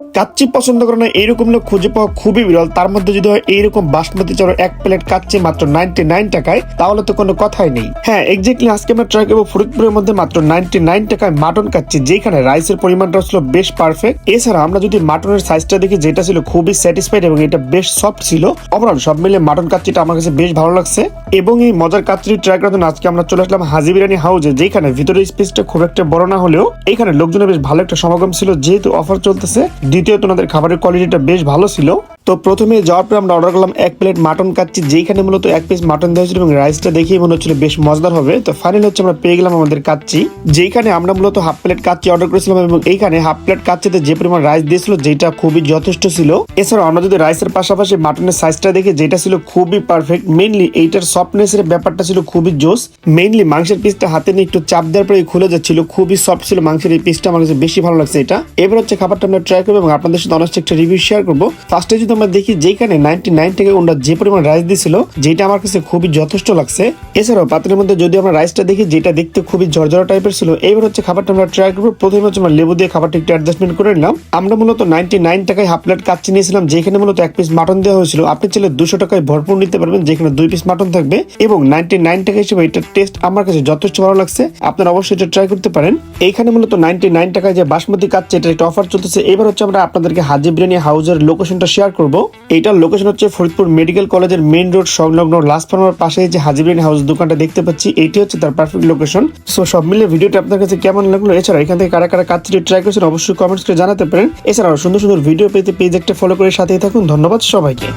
কাচ্চি পছন্দ করে না এরকম লোক খুঁজে পাওয়া খুবই বিরল। তার মধ্যে যদি হয় এইরকম বাসমতি চাউলের এক প্লেট কাচ্চি মাত্র 99 টাকায়, তাহলে তো কোনো কথাই নেই। হ্যাঁ, এক্স্যাক্টলি আজকে আমরা ট্রাই করবো ফরিদপুরের মধ্যে মাত্র 99 টাকায় মাটন কাচ্চি, যেখানে রাইসের পরিমাণটা ছিল বেশ পারফেক্ট। এছাড়া আমরা যদি মাটনের সাইজটা দেখি, যেটা ছিল খুবই স্যাটিসফাইড এবং এটা বেশ সফট ছিল। ওভারঅল সব মিলে মাটন কাচ্চিটা আমার কাছে বেশ ভালো লাগছে। এবং এই মজার কাচ্চিটি ট্রাই করার জন্য আজকে আমরা চলে আসলাম হাজি বিরিয়ানি হাউসে, যেখানে ভিতরের স্পেসটা খুব একটা বড় না হলেও এখানে লোকজনের বেশ ভালো একটা সমাগম ছিল, যেহেতু অফার চলতেছে। দ্বিতীয়ত ওনাদের খাবারের কোয়ালিটিটা বেশ ভালো ছিল। তো প্রথমে যাওয়ার পর আমরা অর্ডার করলাম এক প্লেট মাটন কাচ্চি, যেখানে মূলত এক পিস মাটন দেওয়া ছিল এবং রাইসটা দেখেই মনে হচ্ছিল বেশ মজাদার হবে। তো ফাইনালি হচ্ছে আমরা পেয়ে গেলাম আমাদের কাচ্চি, যেখানে আমরা মূলত হাফ প্লেট কাচ্চি অর্ডার করেছিলাম এবং এইখানে হাফ প্লেট কাচ্চিতে যে পরিমাণ রাইস দিয়েছিল যেটা খুবই যথেষ্ট ছিল। এছাড়াও আমরা যদি রাইসের পাশাপাশি মাটনের সাইজটা দেখি, যেটা ছিল খুবই পারফেক্ট। মেইনলি এইটার সফটনেস এর ব্যাপারটা ছিল খুবই জোস। মেইনলি মাংসের পিসটা হাতে নিয়ে একটু চাপ দেওয়ার পরে খুলে যাচ্ছিল, খুবই সফট ছিল মাংসের এই পিসটা, আমার কাছে বেশি ভালো লাগছে এটা। এবার হচ্ছে খাবারটা আমরা ট্রাই করবো এবং আপনাদের সাথে অনেস্ট একটা রিভিউ শেয়ার করবো। ফার্স্টে যদি আমরা দেখি, যেখানে 99 টাকা ওনারা যে পরিমাণ রাইস দিয়েছিল, যেটা আমার কাছে খুবই যথেষ্ট লাগছে। এছাড়াও পাত্রের মধ্যে যদি আমরা রাইসটা দেখি, যেটা দেখতে খুবই ঝরঝরা টাইপের ছিল। এইবার হচ্ছে খাবারটা আমরা ট্রাই করবো। প্রথমে হচ্ছে আমরা লেবু দিয়ে খাবারটা একটু অ্যাডজাস্টমেন্ট করে নিলাম। আমরা মূলত 99 টাকায় হাফ প্লেট কাচ্চি নিয়েছিলাম, যেখানে মূলত এক পিস মাটন দেওয়া হয়েছিল। আপনি চাইলে 200 টাকায় ভরপুর নিতে পারবেন, যেখানে 2 পিস মাটন থাকবে। এবং 99 টাকা হিসেবে এটার টেস্ট আমার কাছে যথেষ্ট ভালো লাগছে। আপনারা অবশ্যই এটা ট্রাই করতে পারেন। এইখানে মূলত 99 টাকায় যে বাসমতি কাচ্চি, এটা একটা অফার চলতেছে। এবার হচ্ছে আমরা আপনাদেরকে হাজি বিরিয়ানি হাউসের লোকেশনটা শেয়ার করবো। এইটার লোকেশন হচ্ছে ফরিদপুর মেডিকেল কলেজের মেইন রোড সংলগ্ন লাস্ট ফার্মার পাশে যে হাজি বিরিয়ানি হাউস দোকানটা দেখতে পাচ্ছি, এইটি হচ্ছে তার পারফেক্ট লোকেশন। সো সব মিলে ভিডিওটা আপনার কাছে কেমন লাগলো, এছাড়া এখান থেকে কারা কারা কাচ্চিটি ট্রাই করেছেন অবশ্যই কমেন্টস করে জানাতে পারেন। এছাড়াও সুন্দর সুন্দর ভিডিও পেতে পেজ একটা ফলো করে সাথেই থাকুন। ধন্যবাদ সবাইকে।